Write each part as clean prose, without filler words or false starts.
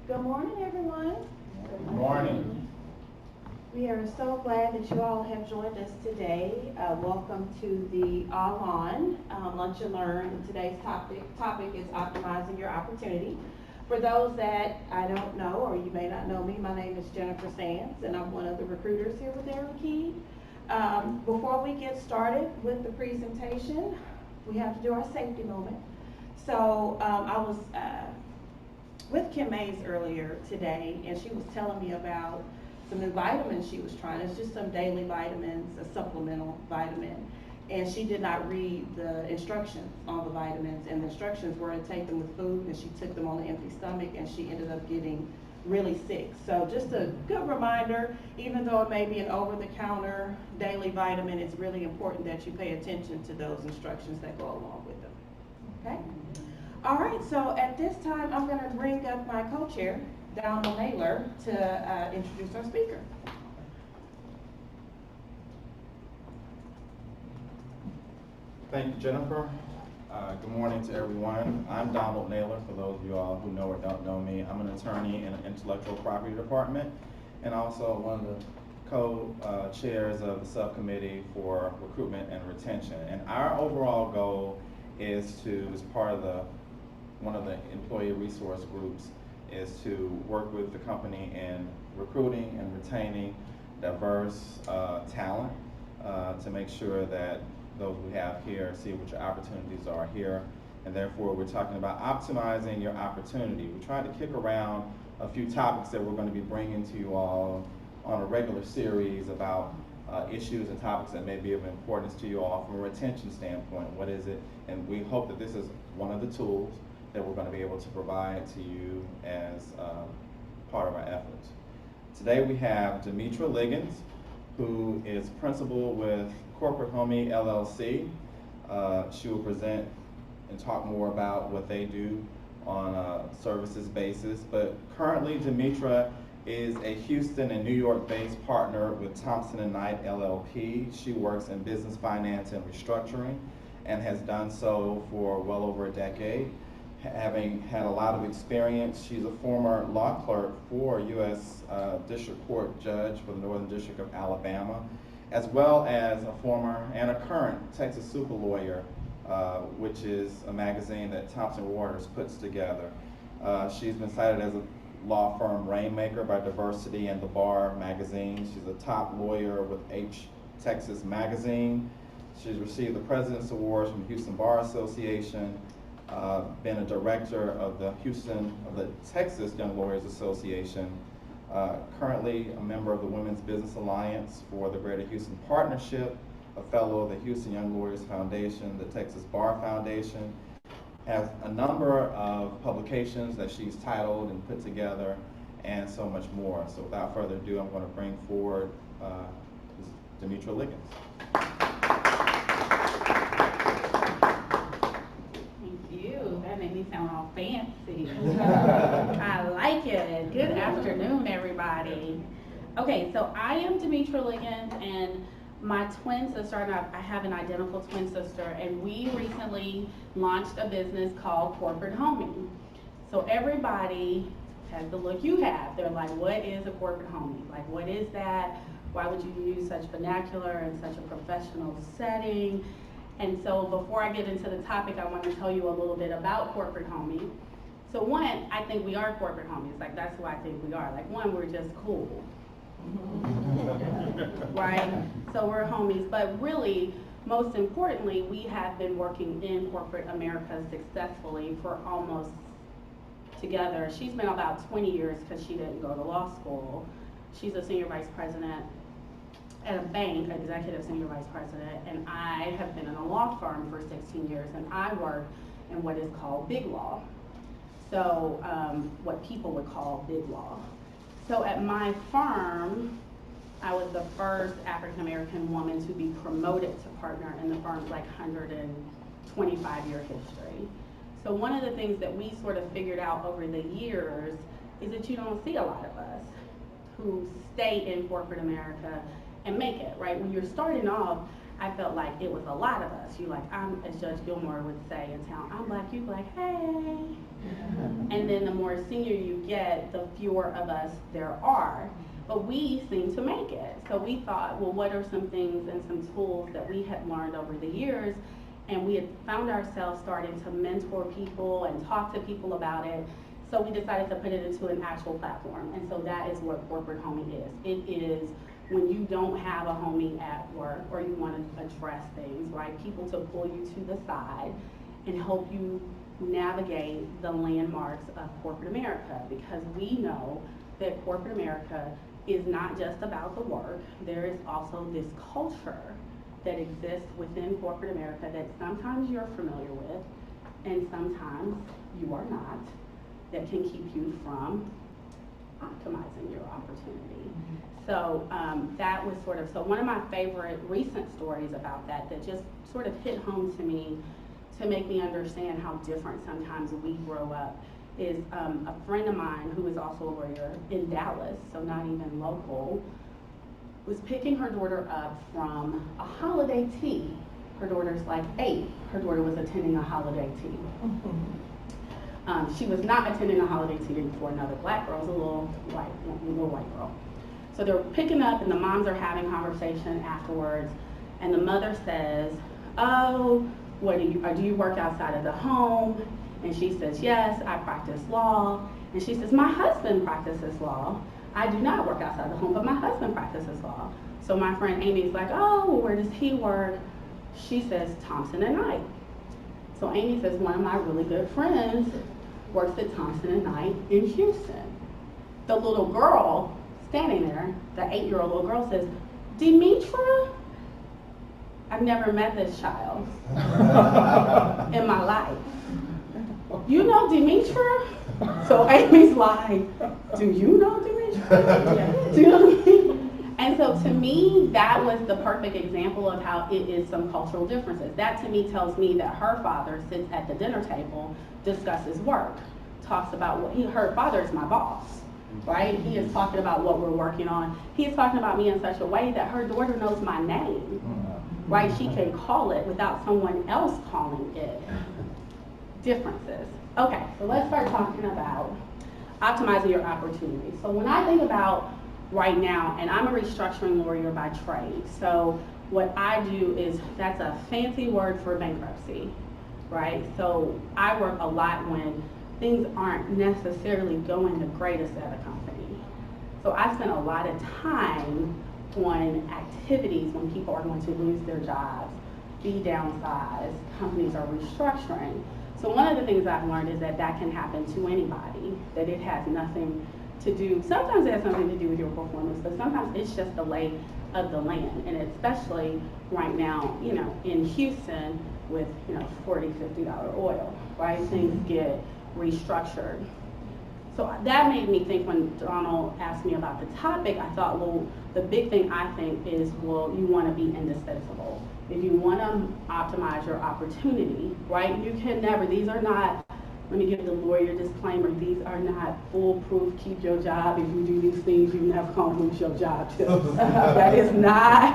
Good morning, everyone. Good morning. We are so glad that you all have joined us today. Welcome to the ALAAN Lunch and Learn. Today's topic is optimizing your opportunity. For those that I don't know, or you may not know me, my name is Jennifer Sands, and I'm one of the recruiters here with Air Liquide. Before we get started with the presentation, we have to do our safety moment. So I was with Kim Mays earlier today, and she was telling me about some new vitamins she was trying. It's just some daily vitamins, a supplemental vitamin. And she did not read the instructions on the vitamins, and the instructions were to take them with food, and she took them on an empty stomach, and she ended up getting really sick. So just a good reminder, even though it may be an over-the-counter daily vitamin, it's really important that you pay attention to those instructions that go along with them. Okay? All right, so at this time, I'm going to bring up my co-chair, Donald Naylor, to introduce our speaker. Thank you, Jennifer. Good morning to everyone. I'm Donald Naylor, for those of you all who know or don't know me. I'm an attorney in the Intellectual Property Department and also one of the co-chairs of the subcommittee for recruitment and retention. And our overall goal is to, as part of one of the employee resource groups, is to work with the company in recruiting and retaining diverse talent to make sure that those we have here see what your opportunities are here. And therefore, we're talking about optimizing your opportunity. We try to kick around a few topics that we're going to be bringing to you all on a regular series about issues and topics that may be of importance to you all from a retention standpoint. What is it? And we hope that this is one of the tools that we're going to be able to provide to you as part of our efforts. Today we have Demetra Liggins, who is principal with Corporate Homie LLC. She will present and talk more about what they do on a services basis. But currently Demetra is a Houston and New York based partner with Thompson & Knight LLP. She works in business finance and restructuring and has done so for well over a decade. Having had a lot of experience, she's a former law clerk for U.S. District Court judge for the Northern District of Alabama, as well as a former and a current Texas Super Lawyer, which is a magazine that Thomson Reuters puts together. She's been cited as a law firm rainmaker by Diversity and the Bar magazine. She's a top lawyer with Texas Magazine. She's received the President's Awards from the Houston Bar Association, been a director of the Texas Young Lawyers Association, currently a member of the Women's Business Alliance for the Greater Houston Partnership, a fellow of the Houston Young Lawyers Foundation, the Texas Bar Foundation, has a number of publications that she's titled and put together, and so much more. So without further ado, I'm going to bring forward Demetra Liggins. That made me sound all fancy. I like it. Good afternoon, everybody. Okay, so I am Demetra Liggins, and my twin sister, and I have an identical twin sister, and we recently launched a business called Corporate Homie. So everybody has the look you have. They're like, what is a corporate homie? Like, what is that? Why would you use such vernacular in such a professional setting? And so before I get into the topic, I want to tell you a little bit about Corporate Homie. So one, I think we are corporate homies. Like, that's who I think we are. Like, one, we're just cool. Right? So we're homies. But really, most importantly, we have been working in corporate America successfully for almost together. She's been about 20 years because she didn't go to law school. She's a senior vice president at a bank, executive senior vice president, and I have been in a law firm for 16 years, and I work in what is called big law. So what people would call big law. So at my firm, I was the first African-American woman to be promoted to partner in the firm's like 125-year history. So one of the things that we sort of figured out over the years is that you don't see a lot of us who stay in corporate America and make it, right? When you're starting off, I felt like it was a lot of us. You like, I'm, as Judge Gilmore would say in town, I'm Black, you Black, hey. And then the more senior you get, the fewer of us there are. But we seem to make it. So we thought, well, what are some things and some tools that we had learned over the years? And we had found ourselves starting to mentor people and talk to people about it. So we decided to put it into an actual platform. And so that is what Corporate Homie is. It is when you don't have a homie at work or you want to address things, right? People to pull you to the side and help you navigate the landmarks of corporate America, because we know that corporate America is not just about the work. There is also this culture that exists within corporate America that sometimes you're familiar with and sometimes you are not, that can keep you from optimizing your opportunity. So that was sort of, so one of my favorite recent stories about that just sort of hit home to me to make me understand how different sometimes we grow up is a friend of mine who is also a lawyer in Dallas, so not even local, was picking her daughter up from a holiday tea. Her daughter's like 8. Her daughter was attending a holiday tea. She was not attending a holiday tea for another Black girl, it was a little white girl. So they're picking up and the moms are having conversation afterwards, and the mother says, oh, do you work outside of the home? And she says, yes, I practice law. And she says, my husband practices law. I do not work outside the home, but my husband practices law. So my friend Amy's like, oh, well, where does he work? She says, Thompson and Knight. So Amy says, one of my really good friends works at Thompson and Knight in Houston. The little girl standing there, the 8-year-old little girl says, Demetra? I've never met this child in my life. You know Demetra? So Amy's like, do you know Demetra? Do you know what I mean? And so to me, that was the perfect example of how it is some cultural differences. That to me tells me that her father sits at the dinner table, discusses work, talks about what her father is my boss, right? He is talking about what we're working on. He is talking about me in such a way that her daughter knows my name, right? She can call it without someone else calling it. Differences. Okay, so let's start talking about optimizing your opportunities. So when I think about right now, and I'm a restructuring lawyer by trade, so what I do is, that's a fancy word for bankruptcy, right? So I work a lot when things aren't necessarily going the greatest at a company. So I spend a lot of time on activities when people are going to lose their jobs, be downsized, companies are restructuring. So one of the things I've learned is that that can happen to anybody, that it has nothing to do, sometimes it has something to do with your performance, but sometimes it's just the lay of the land. And especially right now, you know, in Houston with, you know, $40, $50 oil, right? Things get restructured. So that made me think, when Donald asked me about the topic, I thought, well, the big thing I think is, well, you want to be indispensable. If you want to optimize your opportunity, right, you can never, these are not, let me give the lawyer disclaimer, these are not foolproof, keep your job. If you do these things, you never gonna lose your job tips. That is not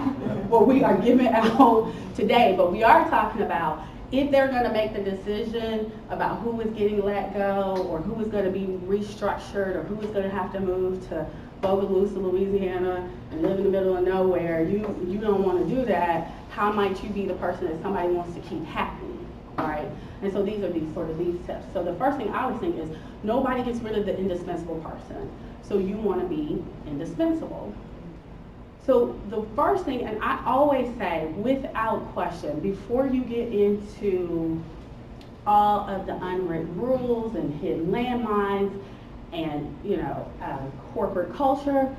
what we are giving out today, but we are talking about if they're going to make the decision about who is getting let go, or who is going to be restructured, or who is going to have to move to Bogalusa, Louisiana, and live in the middle of nowhere, you don't want to do that. How might you be the person that somebody wants to keep happy, right? And so these are these tips. So the first thing I would think is, nobody gets rid of the indispensable person. So you want to be indispensable. So the first thing, and I always say, without question, before you get into all of the unwritten rules and hidden landmines and, you know, corporate culture,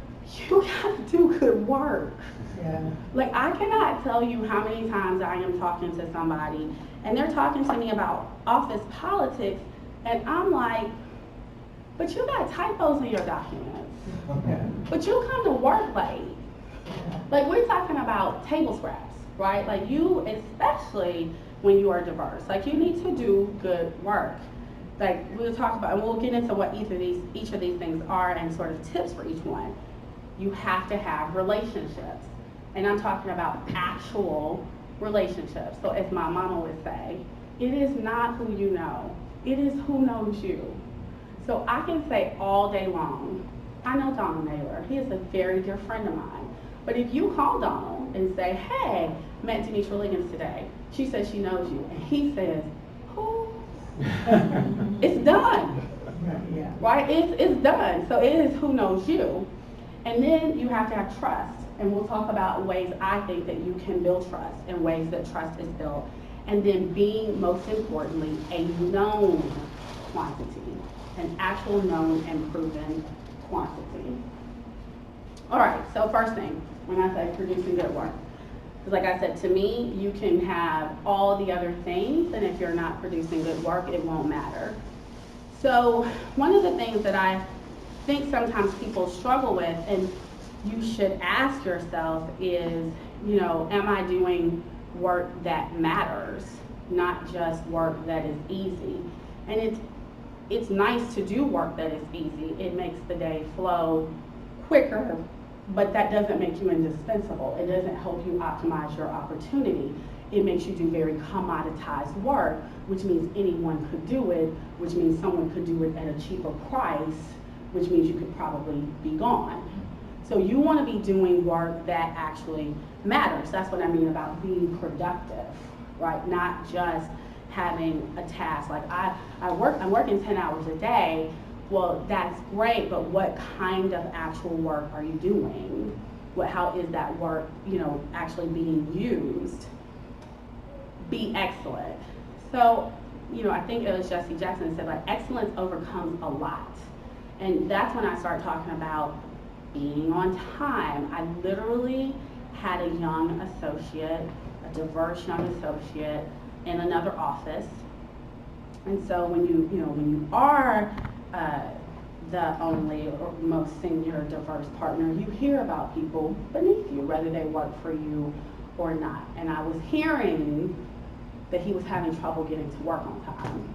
you got to do good work. Yeah. Like, I cannot tell you how many times I am talking to somebody and they're talking to me about office politics, and I'm like, but you got typos in your documents. Okay. But you come to work late. Like, we're talking about table scraps, right? Like, you, especially when you are diverse, like, you need to do good work. Like, we'll talk about, and we'll get into what each of these things are and sort of tips for each one. You have to have relationships. And I'm talking about actual relationships. So as my mama would say, it is not who you know, it is who knows you. So I can say all day long, I know Donald Naylor, he is a very dear friend of mine. But if you call Donald and say, hey, met Demetra Liggins today, she says she knows you, and he says, who? It's done. Yeah. Right? It's done. So it is who knows you. And then you have to have trust. And we'll talk about ways I think that you can build trust and ways that trust is built. And then being, most importantly, a known quantity, an actual known and proven quantity. All right, so first thing, when I say producing good work, because like I said, to me, you can have all the other things, and if you're not producing good work, it won't matter. So one of the things that I think sometimes people struggle with, and you should ask yourself is, you know, am I doing work that matters, not just work that is easy? And it's nice to do work that is easy. It makes the day flow quicker, but that doesn't make you indispensable. It doesn't help you optimize your opportunity. It makes you do very commoditized work, which means anyone could do it, which means someone could do it at a cheaper price, which means you could probably be gone. So you want to be doing work that actually matters. That's what I mean about being productive, right? Not just having a task. Like I'm working 10 hours a day. Well, that's great, but what kind of actual work are you doing? How is that work, you know, actually being used? Be excellent. So, you know, I think it was Jesse Jackson said, like, excellence overcomes a lot. And that's when I start talking about being on time. I literally had a young associate, a diverse young associate in another office. And so when you are the only or most senior diverse partner, you hear about people beneath you, whether they work for you or not. And I was hearing that he was having trouble getting to work on time.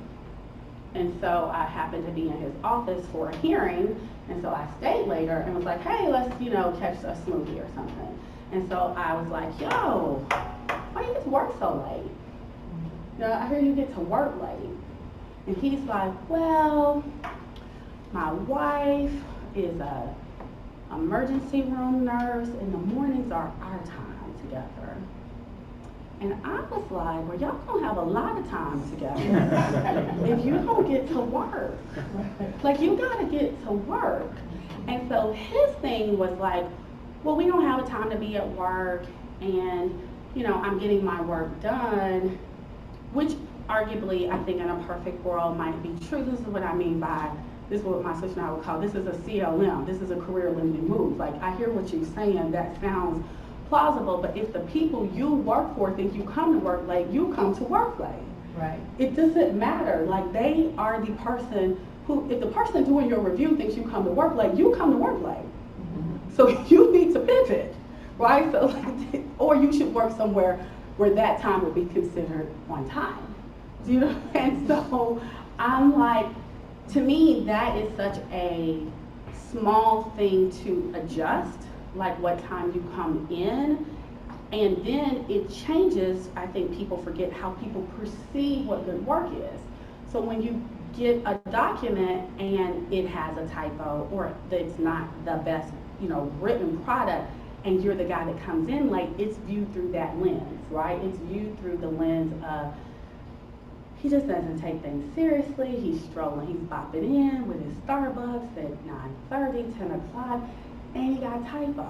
And so I happened to be in his office for a hearing, and so I stayed later and was like, hey, let's, you know, catch a smoothie or something. And so I was like, yo, why do you get to work so late? You know, I hear you get to work late. And he's like, well, my wife is a emergency room nurse, and the mornings are our time together. And I was like, well, y'all gonna have a lot of time together if you don't get to work. Like, you gotta get to work. And so his thing was like, well, we don't have a time to be at work, and, you know, I'm getting my work done, which arguably, I think in a perfect world might be true. This is what I mean by, this is what my sister and I would call, this is a CLM, this is a career limiting move. Like, I hear what you're saying, that sounds plausible, but if the people you work for think you come to work late, you come to work late. Right. It doesn't matter. Like, they are the person who, if the person doing your review thinks you come to work late, you come to work late. Mm-hmm. So you need to pivot, right? So, like, or you should work somewhere where that time would be considered on time. Do you know? And so I'm like, to me, that is such a small thing to adjust, like what time you come in, and then it changes. I think people forget how people perceive what good work is. So when you get a document and it has a typo, or it's not the best, you know, written product, and you're the guy that comes in late, it's viewed through that lens, right? It's viewed through the lens of, he just doesn't take things seriously, he's strolling, he's bopping in with his Starbucks at 9:30, 10 o'clock, and he got typos.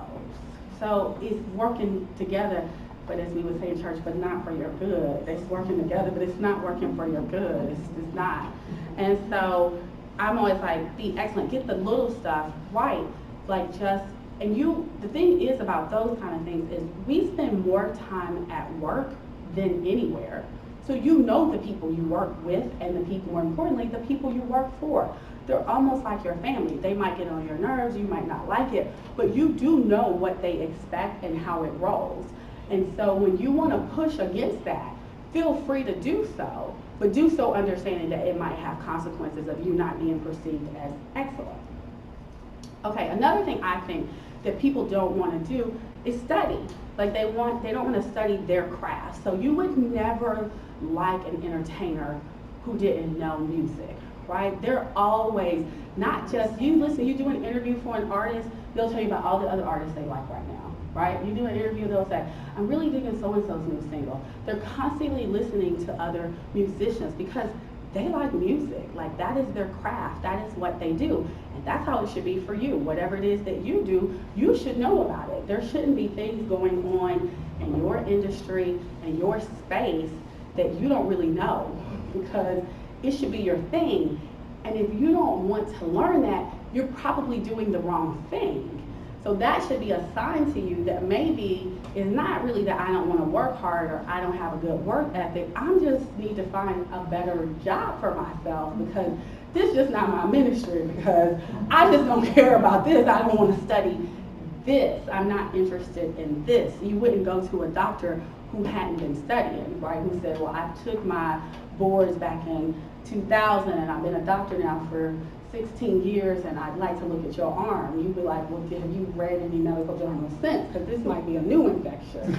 So it's working together, but as we would say in church, but not for your good. It's working together, but it's not working for your good. It's not. And so I'm always like, be excellent, get the little stuff right. Like, just, and the thing is about those kind of things is we spend more time at work than anywhere. So you know the people you work with, and the people, more importantly, the people you work for. They're almost like your family. They might get on your nerves, you might not like it, but you do know what they expect and how it rolls. And so when you want to push against that, feel free to do so, but do so understanding that it might have consequences of you not being perceived as excellent. Okay, another thing I think that people don't want to do is study. Like they don't want to study their craft. So you would never like an entertainer who didn't know music, right? They're always, not just, you do an interview for an artist, they'll tell you about all the other artists they like right now, right? You do an interview, they'll say, I'm really digging so-and-so's new single. They're constantly listening to other musicians because they like music. Like that is their craft, that is what they do. And that's how it should be for you. Whatever it is that you do, you should know about it. There shouldn't be things going on in your industry and your space that you don't really know, because it should be your thing. And if you don't want to learn that, you're probably doing the wrong thing. So that should be a sign to you that maybe it's not really that I don't want to work hard or I don't have a good work ethic. I just need to find a better job for myself, because this is just not my ministry, because I just don't care about this. I don't want to study this. I'm not interested in this. You wouldn't go to a doctor who hadn't been studying, right? Who said, well, I took my boards back in 2000 and I've been a doctor now for 16 years and I'd like to look at your arm. You'd be like, well, have you read any medical journals since? Because this might be a new infection.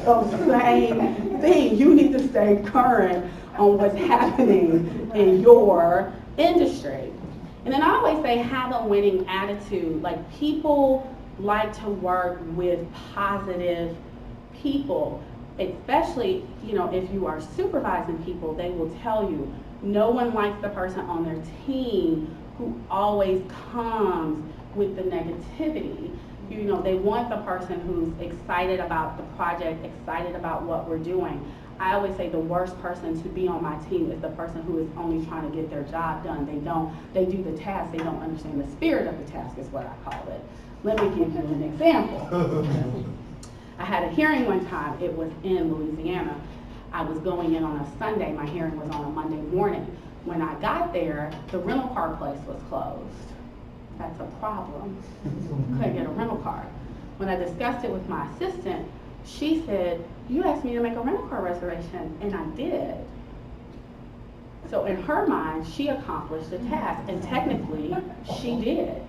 So same thing, you need to stay current on what's happening in your industry. And then I always say have a winning attitude. Like people like to work with positive people, especially, if you are supervising people, they will tell you no one likes the person on their team who always comes with the negativity. They want the person who's excited about the project, excited about what we're doing. I always say the worst person to be on my team is the person who is only trying to get their job done. They do the task, they don't understand the spirit of the task is what I call it. Let me give you an example. I had a hearing one time, it was in Louisiana. I was going in on a Sunday, my hearing was on a Monday morning. When I got there, the rental car place was closed. That's a problem. Couldn't get a rental car. When I discussed it with my assistant, she said, you asked me to make a rental car reservation, and I did. So in her mind, she accomplished the task, and technically, she did.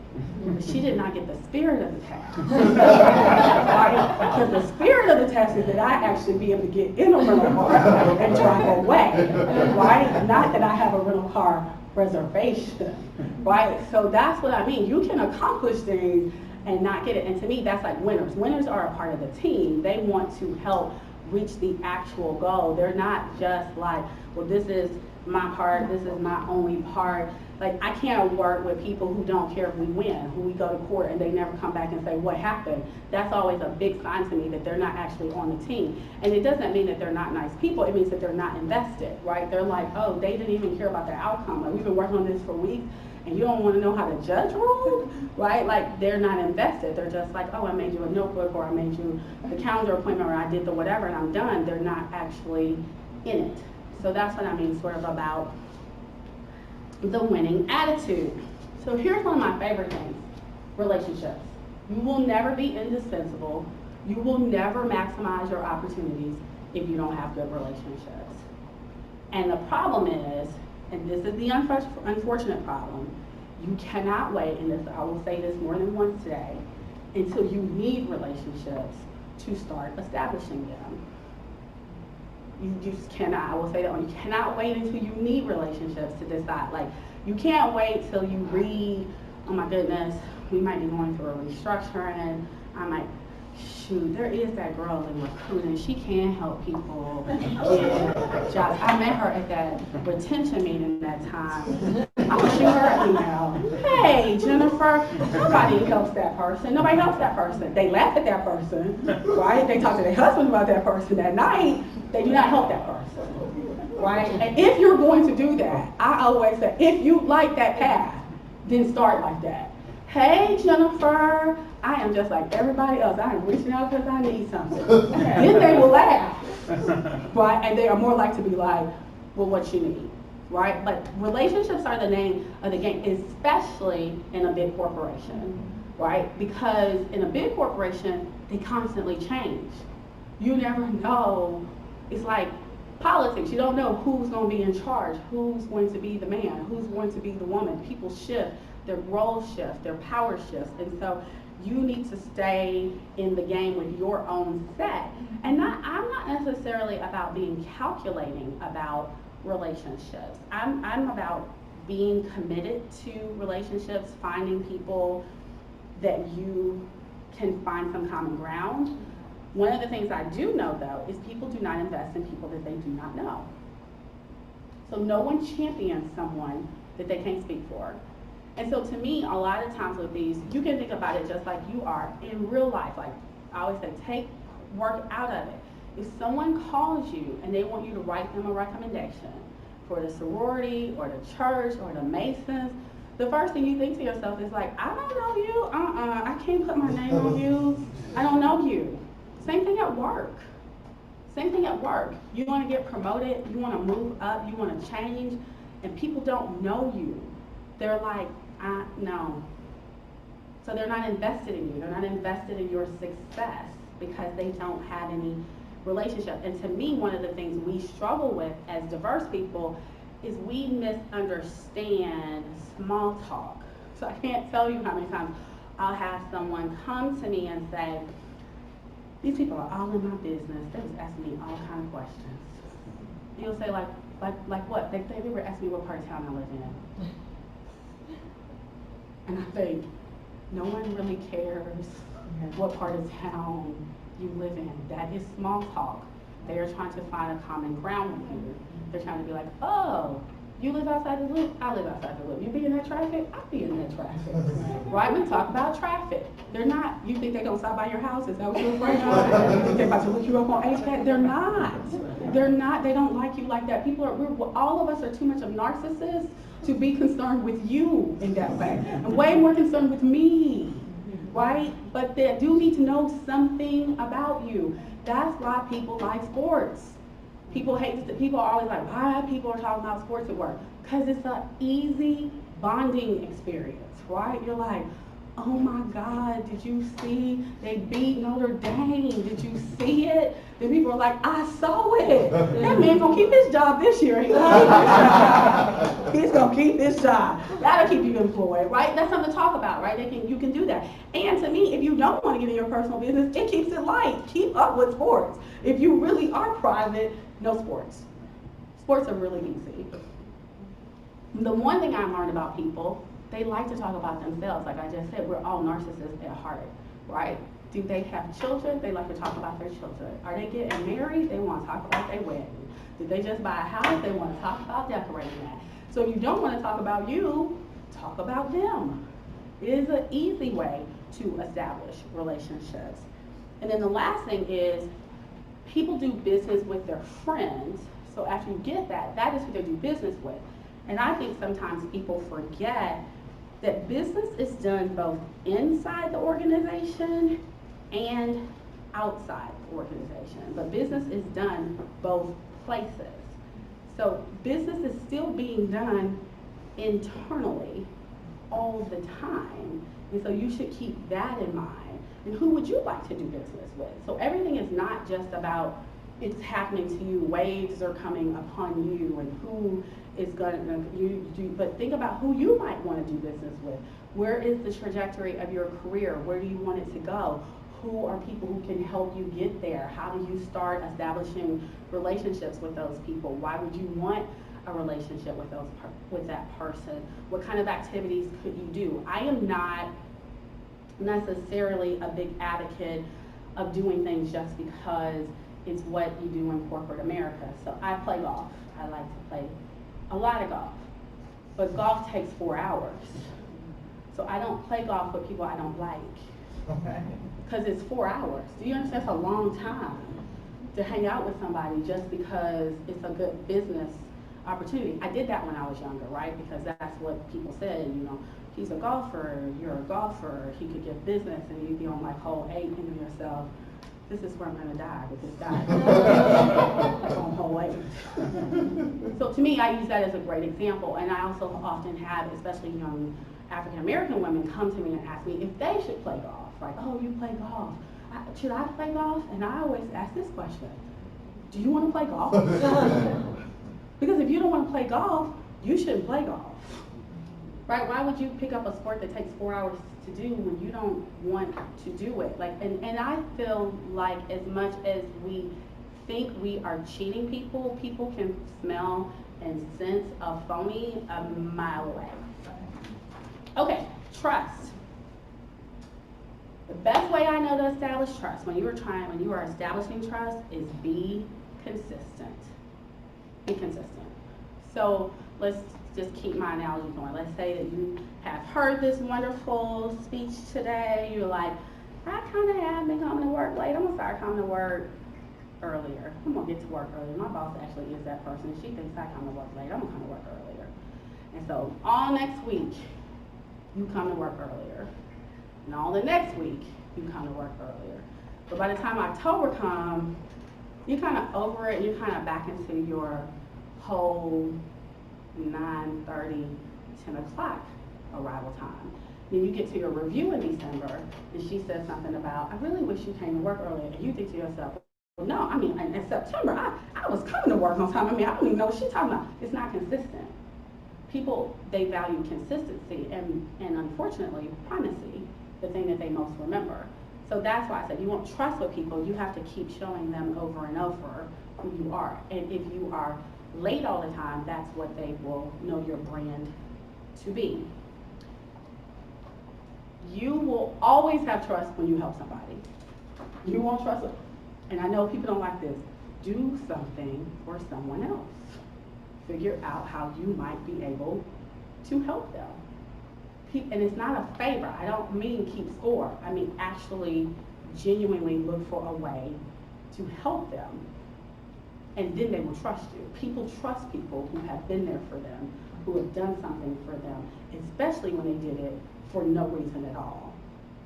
But she did not get the spirit of the task. Right? Because the spirit of the task is that I actually be able to get in a rental car and drive away, right? Not that I have a rental car reservation, right? So that's what I mean. You can accomplish things and not get it. And to me, that's like winners. Winners are a part of the team. They want to help reach the actual goal. They're not just like, well, this is my part, this is my only part. Like, I can't work with people who don't care if we win, who we go to court and they never come back and say what happened. That's always a big sign to me that they're not actually on the team. And it doesn't mean that they're not nice people, it means that they're not invested, right? They're like, oh, they didn't even care about the outcome. Like, we've been working on this for weeks and you don't want to know how the judge ruled, right? Like, they're not invested. They're just like, oh, I made you a notebook, or I made you the calendar appointment, or I did the whatever and I'm done. They're not actually in it. So that's what I mean sort of about the winning attitude. So here's one of my favorite things, relationships. You will never be indispensable. You will never maximize your opportunities if you don't have good relationships. And the problem is, and this is the unfortunate problem, you cannot wait, and this, I will say this more than once today, until you need relationships to start establishing them. You just cannot, I will say that one, you cannot wait until you need relationships to decide. Like, you can't wait till you read, oh my goodness, we might be going through a restructuring, I might, shoot, there is that girl in recruiting, she can help people get jobs. I met her at that retention meeting that time. I was shooting her an email. Hey, Jennifer, nobody helps that person. Nobody helps that person. They laugh at that person, right? They talk to their husband about that person at night. They do not help that person, right? And if you're going to do that, I always say, if you like that path, then start like that. Hey, Jennifer, I am just like everybody else. I am reaching out because I need something. Then they will laugh, right? And they are more likely to be like, well, what you need, right? Like, relationships are the name of the game, especially in a big corporation, right? Because in a big corporation, they constantly change. You never know. It's like politics. You don't know who's going to be in charge, who's going to be the man, who's going to be the woman. People shift, their roles shift, their power shifts. And so You need to stay in the game with your own set. And I'm not necessarily about being calculating about relationships. I'm about being committed to relationships, finding people that you can find some common ground. One of the things I do know though is people do not invest in people that they do not know. So no one champions someone that they can't speak for. And so to me, a lot of times with these, you can think about it just like you are in real life. Like I always say, take work out of it. If someone calls you and they want you to write them a recommendation for the sorority or the church or the Masons, the first thing you think to yourself is like, I don't know you, I can't put my name on you, I don't know you. Same thing at work. Same thing at work. You want to get promoted, you want to move up, you want to change, and people don't know you. They're like, no. So they're not invested in you. They're not invested in your success because they don't have any relationship. And to me, one of the things we struggle with as diverse people is we misunderstand small talk. So I can't tell you how many times I'll have someone come to me and say, these people are all in my business. They was asking me all kinds of questions. You'll say like what? They were asking me what part of town I live in. And I think, no one really cares what part of town you live in. That is small talk. They are trying to find a common ground with you. They're trying to be like, oh, you live outside the loop? I live outside the loop. You be in that traffic? I be in that traffic. Right? We talk about traffic. They're not, you think they're going to stop by your house? Is that what you're afraid of? You think they're about to look you up on HVAC? They're not. They're not. They don't like you like that. All of us are too much of narcissists to be concerned with you in that way. I'm way more concerned with me, right? But they do need to know something about you. That's why people like sports. People are always like, why people are talking about sports at work? Because it's an easy bonding experience, right? You're like, oh my God, did you see they beat Notre Dame? Did you see it? Then people are like, I saw it. That man gonna keep his job this year. He's gonna keep his job. That'll keep you employed, right? That's something to talk about, right? You can do that. And to me, if you don't want to get in your personal business, it keeps it light. Keep up with sports. If you really are private, no sports. Sports are really easy. The one thing I learned about people, they like to talk about themselves. Like I just said, we're all narcissists at heart, right? Do they have children? They like to talk about their children. Are they getting married? They want to talk about their wedding. Did they just buy a house? They want to talk about decorating that. So if you don't want to talk about you, talk about them. It is an easy way to establish relationships. And then the last thing is, people do business with their friends. So after you get that, that is who they do business with. And I think sometimes people forget that business is done both inside the organization and outside the organization. But business is done both places. So business is still being done internally all the time. And so you should keep that in mind. And who would you like to do business with? So everything is not just about it's happening to you, waves are coming upon you, and who is going to do, but think about who you might want to do business with. Where is the trajectory of your career? Where do you want it to go? Who are people who can help you get there? How do you start establishing relationships with those people? Why would you want a relationship with that person? What kind of activities could you do? I am not necessarily a big advocate of doing things just because it's what you do in corporate America. So I play golf. I like to play a lot of golf. But golf takes 4 hours. So I don't play golf with people I don't like. Because it's 4 hours. Do you understand? That's a long time to hang out with somebody just because it's a good business opportunity. I did that when I was younger, right? Because that's what people said, you know, he's a golfer, you're a golfer, he could get business, and you'd be on like hole 8 thinking to yourself, this is where I'm going to die with this guy. On hole 8. So to me, I use that as a great example, and I also often have, especially young African American women, come to me and ask me if they should play golf. Like, oh, you play golf. Should I play golf? And I always ask this question, do you want to play golf? Because if you don't want to play golf, you shouldn't play golf. right? Why would you pick up a sport that takes 4 hours to do when you don't want to do it? Like, and I feel like as much as we think we are cheating people, people can smell and sense a phony a mile away. Okay, trust. The best way I know to establish trust when you are establishing trust is be consistent. Be consistent. So let's just keep my analogy going. Let's say that you have heard this wonderful speech today. You're like, I kind of have been coming to work late. I'm gonna start coming to work earlier. I'm gonna get to work earlier. My boss actually is that person. She thinks I come to work late. I'm gonna come to work earlier. And so all next week, you come to work earlier. And all the next week, you come to work earlier. But by the time October comes, you're kind of over it. You're kind of back into your whole 9:30, 10 o'clock arrival time. Then you get to your review in December, and she says something about, I really wish you came to work earlier. And you think to yourself, well, no, I mean, in September, I was coming to work on time. I mean, I don't even know what she's talking about. It's not consistent. People, they value consistency and unfortunately, primacy, the thing that they most remember. So that's why I said you won't trust with people. You have to keep showing them over and over who you are. And if you are late all the time, that's what they will know your brand to be. You will always have trust when you help somebody. You won't trust them. And I know people don't like this. Do something for someone else. Figure out how you might be able to help them. And it's not a favor. I don't mean keep score. I mean actually genuinely look for a way to help them. And then they will trust you. People trust people who have been there for them, who have done something for them, especially when they did it for no reason at all,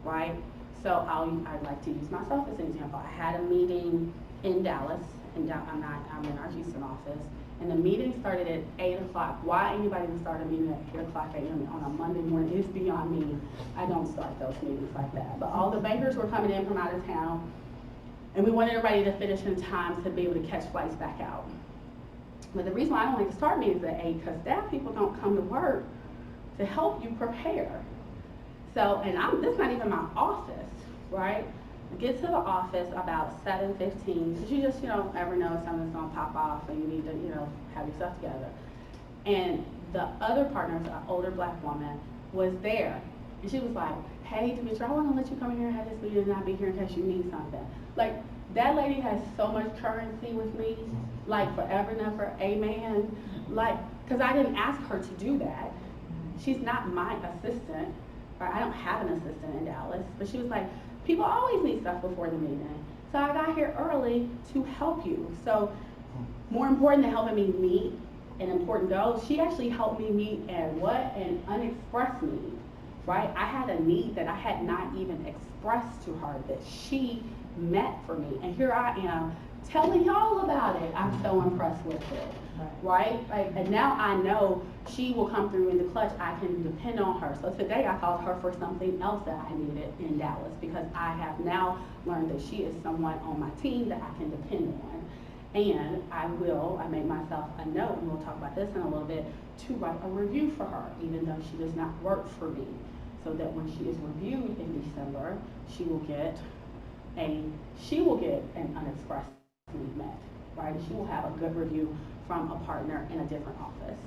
right? So I'd like to use myself as an example. I had a meeting in Dallas, I'm in our Houston office, and the meeting started at 8 o'clock. Why anybody would start a meeting at 8 o'clock a.m. on a Monday morning is beyond me. I don't start those meetings like that. But all the bankers were coming in from out of town, and we wanted everybody to finish in time to be able to catch flights back out. But the reason why I don't like to start meetings at 8, because staff people don't come to work to help you prepare. So, and this is not even my office, right? Get to the office about 7:15, because you just, ever know something's gonna pop off and you need to, have your stuff together. And the other partner, an older black woman, was there. And she was like, hey, Demetria, I wanna let you come in here and have this meeting and I'll be here in case you need something. Like, that lady has so much currency with me, like forever and ever, amen. Like, because I didn't ask her to do that. She's not my assistant. I don't have an assistant in Dallas, but she was like, people always need stuff before the meeting. So I got here early to help you. So more important than helping me meet an important goal, she actually helped me meet an unexpressed need, right? I had a need that I had not even expressed to her that she met for me. And here I am telling y'all about it. I'm so impressed with it. Right? Like, and now I know she will come through in the clutch. I can depend on her. So today I called her for something else that I needed in Dallas, because I have now learned that she is someone on my team that I can depend on. And I made myself a note, and we'll talk about this in a little bit, to write a review for her, even though she does not work for me. So that when she is reviewed in December, she will get an unexpressed need met, right? She will have a good review from a partner in a different office.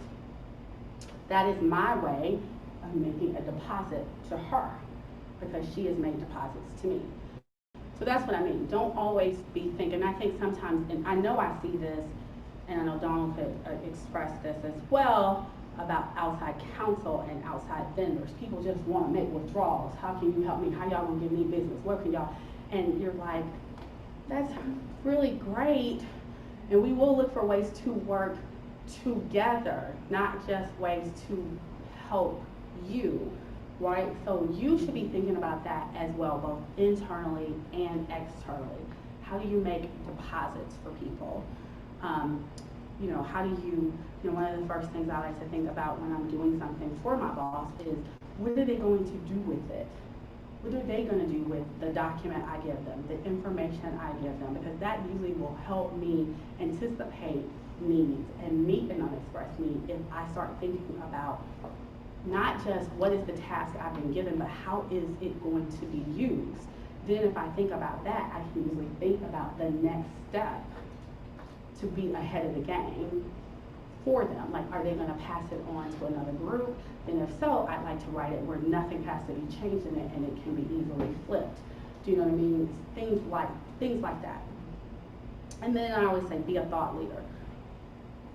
That is my way of making a deposit to her, because she has made deposits to me. So that's what I mean. Don't always be thinking. I think sometimes, and I know I see this, and I know Donald could express this as well, about outside counsel and outside vendors. People just want to make withdrawals. How can you help me? How y'all gonna give me business? What can y'all? And you're like, that's really great. And we will look for ways to work together, not just ways to help you, right? So you should be thinking about that as well, both internally and externally. How do you make deposits for people? How do you, one of the first things I like to think about when I'm doing something for my boss is, what are they going to do with it? What are they going to do with the document I give them, the information I give them? Because that usually will help me anticipate needs and meet an unexpressed need if I start thinking about not just what is the task I've been given, but how is it going to be used. Then if I think about that, I can usually think about the next step to be ahead of the game for them. Like, are they gonna pass it on to another group? And if so, I'd like to write it where nothing has to be changed in it and it can be easily flipped. Do you know what I mean? Things like that. And then I always say, be a thought leader.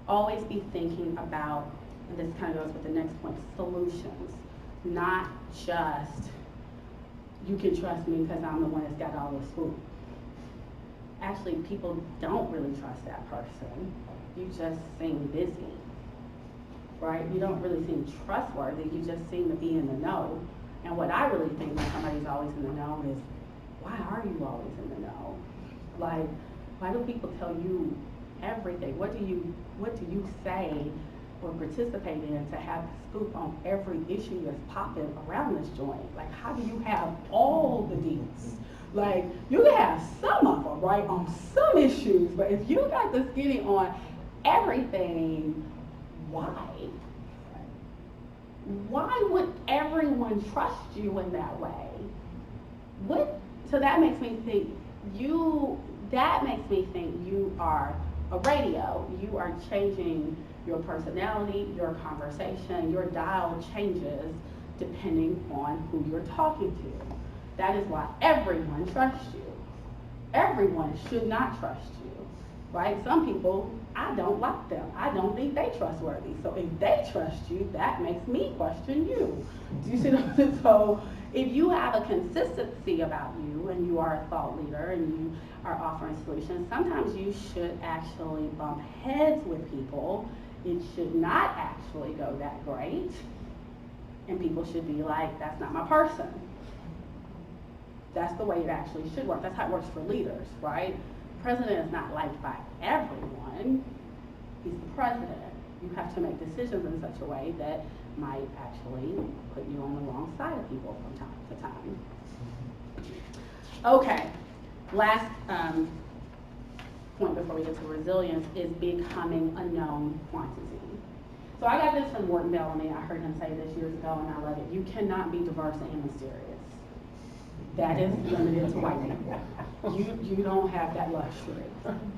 Always be thinking about, and this kind of goes with the next point, solutions. Not just, you can trust me because I'm the one that's got all the swoop. Actually, people don't really trust that person. You just seem busy, right? You don't really seem trustworthy. You just seem to be in the know. And what I really think when somebody's always in the know is, why are you always in the know? Like, why do people tell you everything? What do you say or participate in to have the scoop on every issue that's popping around this joint? Like, how do you have all the deets? Like, you can have some of them, right, on some issues, but if you got the skinny on everything, why? Why would everyone trust you in that way? So that makes me think you are a radio. You are changing your personality, your conversation, your dial changes depending on who you're talking to. That is why everyone trusts you. Everyone should not trust you, right? Some people, I don't like them. I don't think they trustworthy. So if they trust you, that makes me question you. Do you see what I'm saying? So if you have a consistency about you and you are a thought leader and you are offering solutions, sometimes you should actually bump heads with people. It should not actually go that great. And people should be like, that's not my person. That's the way it actually should work. That's how it works for leaders, right? The president is not liked by everyone. He's the president. You have to make decisions in such a way that might actually put you on the wrong side of people from time to time. Okay, last point before we get to resilience is becoming a known quantity. So I got this from Wharton Bellamy. I heard him say this years ago and I love it. You cannot be diverse and mysterious. That is limited to white people. You don't have that luxury.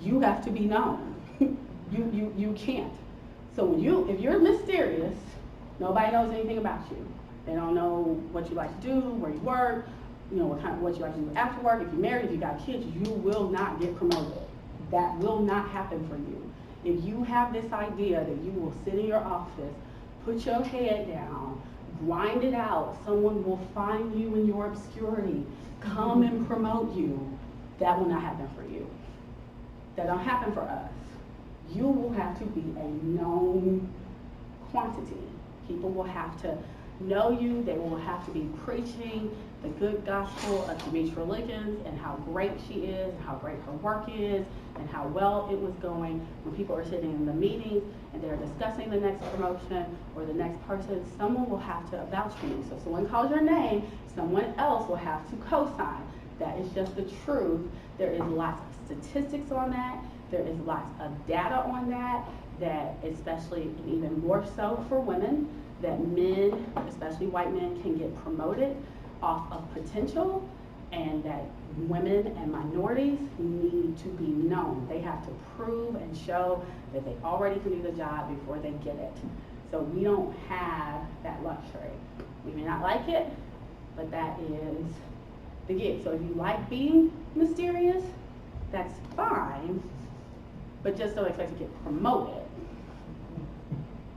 You have to be known. You can't. So if you're mysterious, nobody knows anything about you. They don't know what you like to do, where you work, what you like to do after work. If you're married, if you got kids, you will not get promoted. That will not happen for you. If you have this idea that you will sit in your office, put your head down, grind it out, someone will find you in your obscurity, come and promote you, that will not happen for you. That don't happen for us. You will have to be a known quantity. People will have to know you. They will have to be preaching the good gospel of Demetra Liggins and how great she is, and how great her work is, and how well it was going. When people are sitting in the meetings and they're discussing the next promotion or the next person, someone will have to vouch for you. So if someone calls your name, someone else will have to co-sign. That is just the truth. There is lots of statistics on that. There is lots of data on that, that especially, and even more so for women, that men, especially white men, can get promoted off of potential, and that women and minorities need to be known. They have to prove and show that they already can do the job before they get it. So we don't have that luxury. We may not like it, but that is the gig. So if you like being mysterious, that's fine, but just don't expect to get promoted,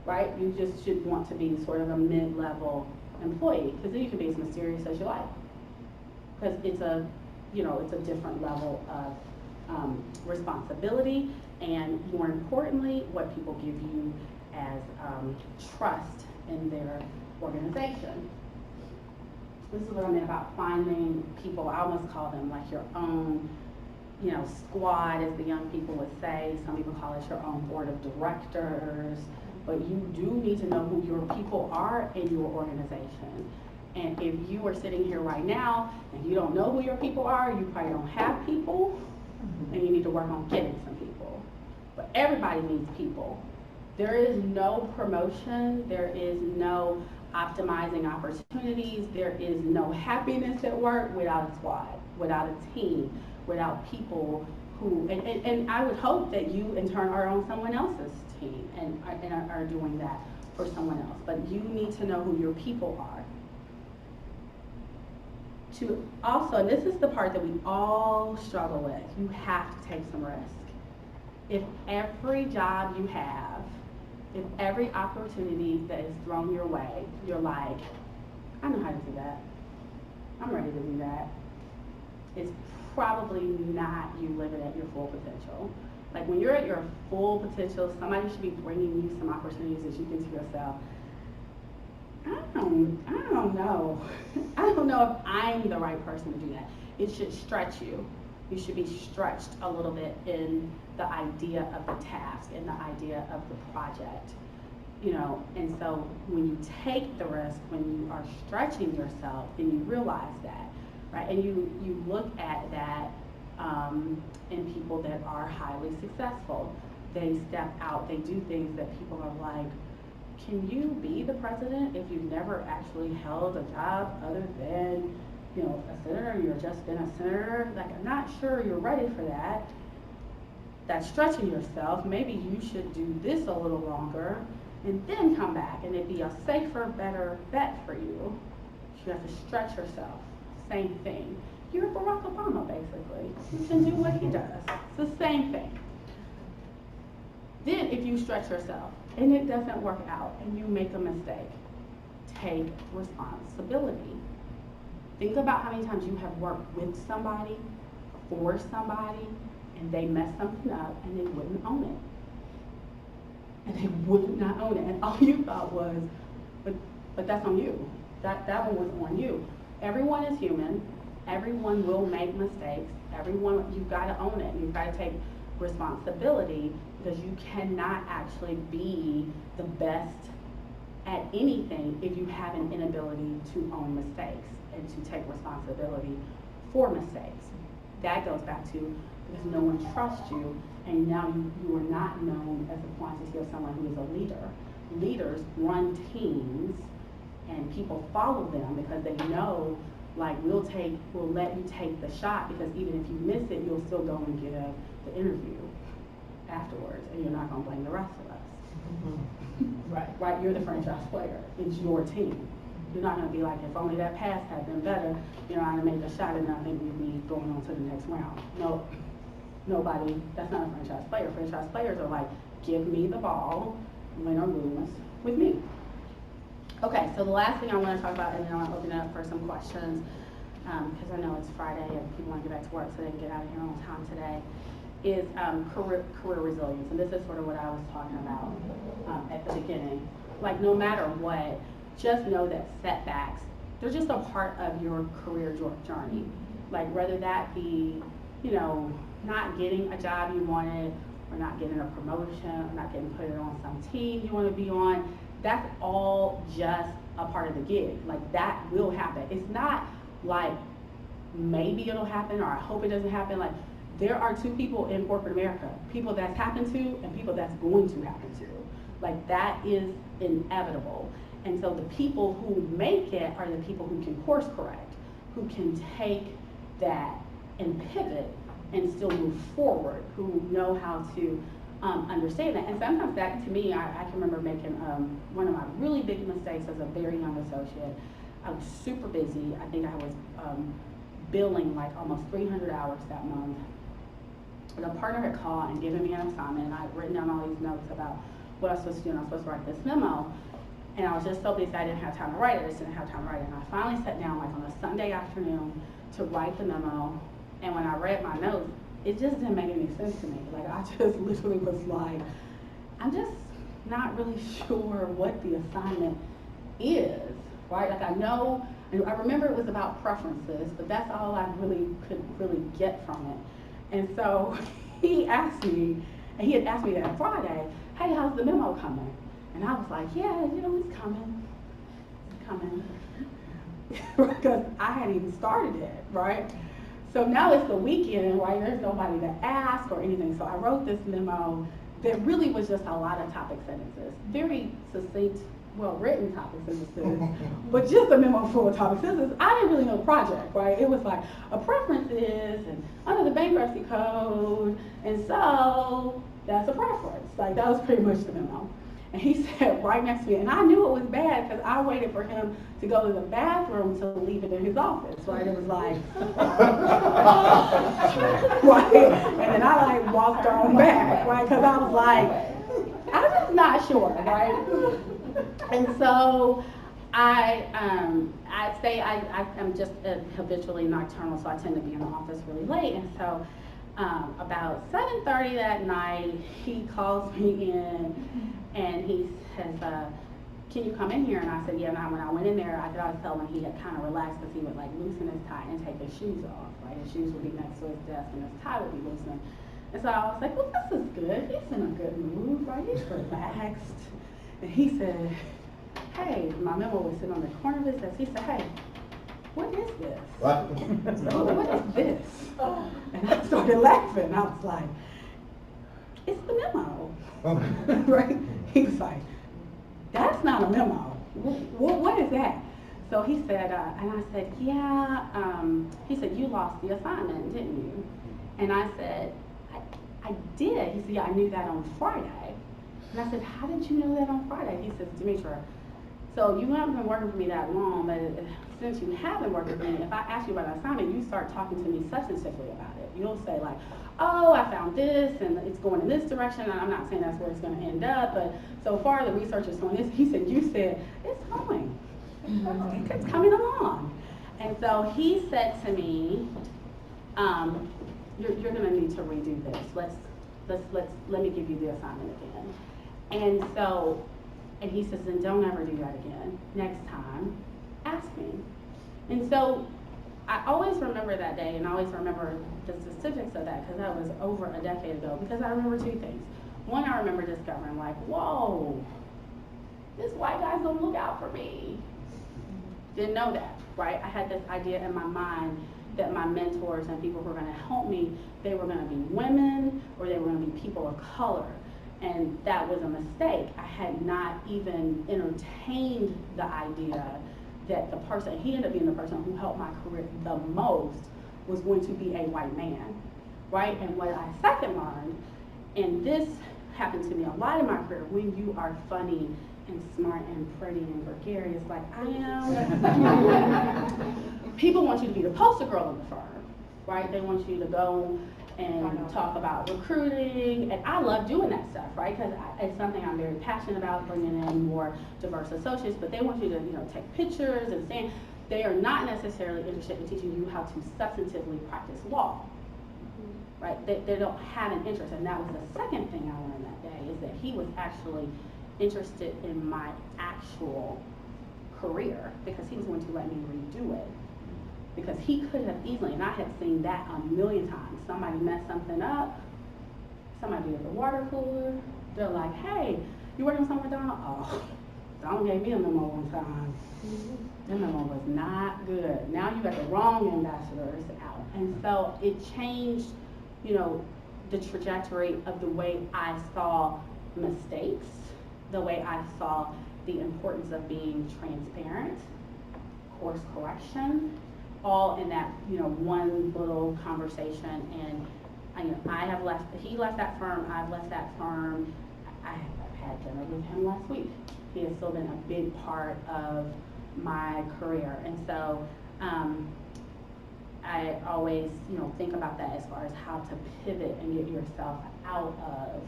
right? You just should want to be sort of a mid-level employee, because then you can be as mysterious as you like, because it's a different level of responsibility, and more importantly, what people give you as trust in their organization. This is what I mean about finding people. I almost call them like your own, squad, as the young people would say. Some people call it your own board of directors. But you do need to know who your people are in your organization. And if you are sitting here right now and you don't know who your people are, you probably don't have people, and you need to work on getting some people. But everybody needs people. There is no promotion, there is no optimizing opportunities. There is no happiness at work without a squad, without a team, without people who, and I would hope that you in turn are on someone else's team and are doing that for someone else. But you need to know who your people are. To also, and this is the part that we all struggle with, you have to take some risk. If every job you have, if every opportunity that is thrown your way, you're like, I know how to do that. I'm ready to do that. It's probably not you living at your full potential. Like when you're at your full potential, somebody should be bringing you some opportunities that you think to yourself, I don't know. I don't know if I'm the right person to do that. It should stretch you. You should be stretched a little bit in the idea of the task and the idea of the project, you know. And so when you take the risk, when you are stretching yourself, then you realize that, right? And you look at that in people that are highly successful. They step out, they do things that people are like, can you be the president if you've never actually held a job other than, you know, a senator? You've just been a senator. Like, I'm not sure you're ready for that. That's stretching yourself. Maybe you should do this a little longer and then come back, and it'd be a safer, better bet for you. You have to stretch yourself. Same thing. You're Barack Obama, basically. You can do what he does. It's the same thing. Then if you stretch yourself and it doesn't work out and you make a mistake, take responsibility. Think about how many times you have worked with somebody, for somebody, and they messed something up and they wouldn't own it. And they would not own it. And all you thought was, but that's on you. That one was on you. Everyone is human. Everyone will make mistakes. Everyone, you've got to own it. You've got to take responsibility, because you cannot actually be the best at anything if you have an inability to own mistakes and to take responsibility for mistakes. That goes back to because no one trusts you, and now you are not known as a quantity of someone who is a leader. Leaders run teams and people follow them because they know, like, we'll let you take the shot, because even if you miss it, you'll still go and give the interview afterwards, and you're not going to blame the rest of us. Mm-hmm. Right? You're the franchise player. It's your team. You're not going to be like, if only that pass had been better, you know, I'd have made the shot and I think we'd be going on to the next round. No, nobody, that's not a franchise player. Franchise players are like, give me the ball, win or lose, with me. Okay, so the last thing I want to talk about, and then I'll open it up for some questions, because I know it's Friday and people want to get back to work so they can get out of here on time today, is career resilience. And this is sort of what I was talking about at the beginning. Like, no matter what, just know that setbacks, they're just a part of your career journey. Like, whether that be, you know, not getting a job you wanted, or not getting a promotion, or not getting put on some team you want to be on, that's all just a part of the gig. Like, that will happen. It's not like maybe it'll happen or I hope it doesn't happen. Like, there are two people in corporate America, people that's happened to and people that's going to happen to. Like, that is inevitable. And so the people who make it are the people who can course correct, who can take that and pivot and still move forward, who know how to understand that. And sometimes that, to me, I can remember making one of my really big mistakes as a very young associate. I was super busy. I think I was billing like almost 300 hours that month. And a partner had called and given me an assignment, and I had written down all these notes about what I was supposed to do, and I was supposed to write this memo. And I was just so busy I didn't have time to write it. I just didn't have time to write it. And I finally sat down like on a Sunday afternoon to write the memo. And when I read my notes, it just didn't make any sense to me. Like, I just literally was like, I'm just not really sure what the assignment is, right? Like, I know, and I remember it was about preferences, but that's all I really could really get from it. And so he asked me, and he had asked me that Friday, hey, how's the memo coming? And I was like, yeah, you know, it's coming. It's coming. Because I hadn't even started it, right? So now it's the weekend, right? There's nobody to ask or anything. So I wrote this memo that really was just a lot of topic sentences. Very succinct, written topic synthesis, but just a memo full of topic synthesis. I didn't really know the project, right? It was like a preferences and under the bankruptcy code, and so that's a preference. Like that was pretty much the memo. And he sat right next to me, and I knew it was bad because I waited for him to go to the bathroom to leave it in his office, right? It was like, right? And then I like walked on back, right? Because I was like, I'm just not sure, right? And so I'm just habitually nocturnal, so I tend to be in the office really late. And so about 7:30 that night, he calls me in and he says, can you come in here? And I said, yeah. And when I went in there, I could always tell when he had kind of relaxed because he would like loosen his tie and take his shoes off, right? His shoes would be next to his desk and his tie would be loosened. And so I was like, well, this is good. He's in a good mood, right? He's relaxed. And he said, hey, my memo was sitting on the corner of his desk. He said, hey, what is this? What? What is this? And I started laughing. I was like, it's the memo. Right? He was like, that's not a memo. What is that? So he said, and I said, yeah. He said, you lost the assignment, didn't you? And I said, I did. He said, yeah, I knew that on Friday. And I said, how did you know that on Friday? He said, Demetra, so you haven't been working for me that long, but since you have been working for me, if I ask you about an assignment, you start talking to me substantively about it. You'll say like, oh, I found this, and it's going in this direction, and I'm not saying that's where it's going to end up, but so far the research is on this. He said, you said, it's going. It's coming along. And so he said to me, you're going to need to redo this. Let me give you the assignment again. And so, and he says, then don't ever do that again. Next time, ask me. And so I always remember that day, and I always remember the specifics of that because that was over a decade ago, because I remember two things. One, I remember discovering like, whoa, this white guy's gonna look out for me. Didn't know that, right? I had this idea in my mind that my mentors and people who were gonna help me, they were gonna be women or they were gonna be people of color. And that was a mistake. I had not even entertained the idea that the person, he ended up being the person who helped my career the most, was going to be a white man, right? And what I second learned, and this happened to me a lot in my career, when you are funny and smart and pretty and gregarious like I am, people want you to be the poster girl of the firm, right? They want you to go and talk about recruiting, and I love doing that stuff, right? Because it's something I'm very passionate about, bringing in more diverse associates, but they want you to, take pictures and stand. They are not necessarily interested in teaching you how to substantively practice law, right? They don't have an interest, and that was the second thing I learned that day, is that he was actually interested in my actual career, because he was going to let me redo it. Because he could have easily, and I had seen that a million times. Somebody messed something up, somebody at the water cooler, they're like, hey, you working somewhere, Donald? Oh, Donald gave me a memo one time. That memo was not good. Now you got the wrong ambassadors out. And so it changed, the trajectory of the way I saw mistakes, the way I saw the importance of being transparent, course correction, all in that, one little conversation. And he left that firm, I've left that firm. I've had dinner with him last week. He has still been a big part of my career. And so I always, think about that as far as how to pivot and get yourself out of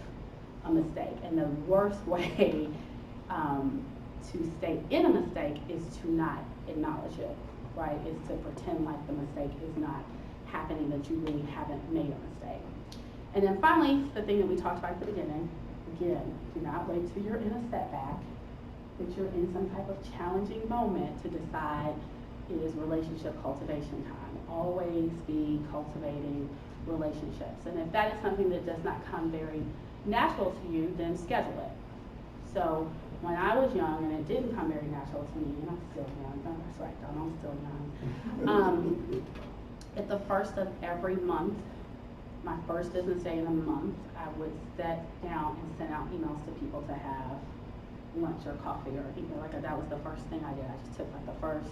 a mistake. And the worst way to stay in a mistake is to not acknowledge it, right? Is to pretend like the mistake is not happening, that you really haven't made a mistake. And then finally, the thing that we talked about at the beginning, again, do not wait till you're in a setback, that you're in some type of challenging moment to decide it is relationship cultivation time. Always be cultivating relationships. And if that is something that does not come very natural to you, then schedule it. So when I was young and it didn't come very natural to me, and I'm still young, that's right, Dawn, I'm still young. At the first of every month, my first business day in a month, I would sit down and send out emails to people to have lunch or coffee or anything like that. That was the first thing I did. I just took like the first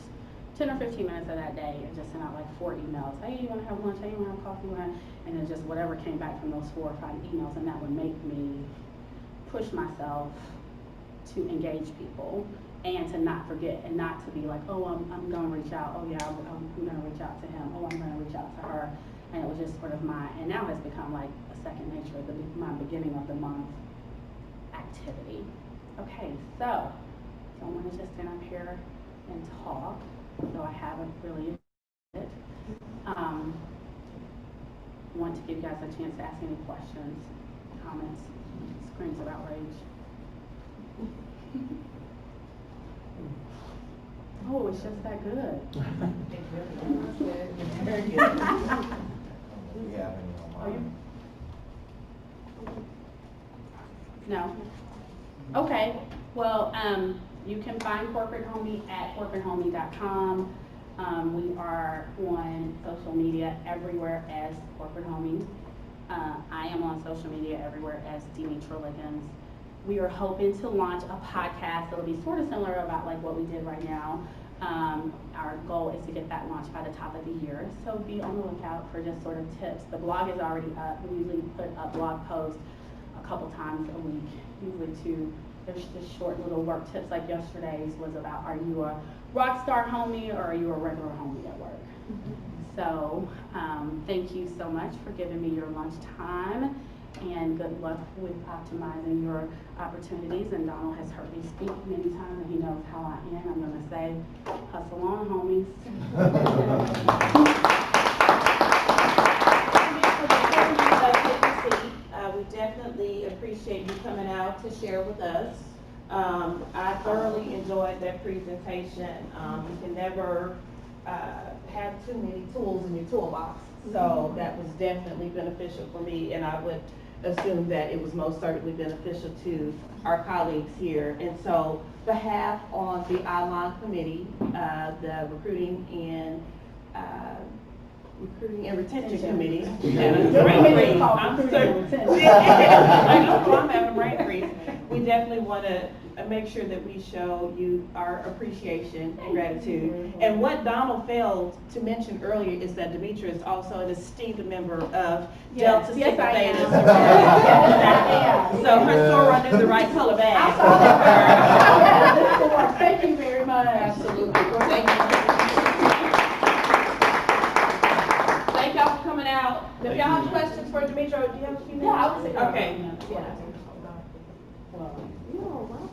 10 or 15 minutes of that day and just sent out like 4 emails. Hey, you want to have lunch? Hey, you want to have coffee? And then just whatever came back from those 4 or 5 emails, and that would make me push myself to engage people and to not forget and not to be like, oh, I'm going to reach out. Oh, yeah, I'm going to reach out to him. Oh, I'm going to reach out to her. And it was just sort of and now it's become like a second nature, my beginning of the month activity. Okay, so I'm going to just stand up here and talk, though I haven't really it. Want to give you guys a chance to ask any questions, comments, screams of outrage. Oh, it's just that good. Very good. Do we have any online? No? Okay, well, you can find Corporate Homie at corporatehomie.com. We are on social media everywhere as Corporate Homie. I am on social media everywhere as Demetra Liggins. We are hoping to launch a podcast that'll be sort of similar about like what we did right now. Our goal is to get that launched by the top of the year, so be on the lookout for just sort of tips. The blog is already up. We usually put up blog posts a couple times a week, usually there's just short little work tips, like yesterday's was about, are you a rock star homie or are you a regular homie at work? So thank you so much for giving me your lunch time, and good luck with optimizing your opportunities. And Donald has heard me speak many times, and he knows how I am. I'm going to say, hustle on, homies. We definitely appreciate you coming out to share with us. I thoroughly enjoyed that presentation. You can never have too many tools in your toolbox, so that was definitely beneficial for me, and I would assume that it was most certainly beneficial to our colleagues here. And so, behalf on the ALAAN committee, the recruiting and retention committee, and I'm having a brain freeze. We definitely want to make sure that we show you our appreciation and gratitude. And what Donald failed to mention earlier is that Demetra is also an esteemed member of Delta Sigma Theta sorority. So her sorority is the right color bag. Thank you very much. Absolutely. Thank you. Thank y'all for coming out. If y'all have questions for Demetra, do you have a few minutes? Yeah, I would say. Okay. Yeah. Well, you're welcome.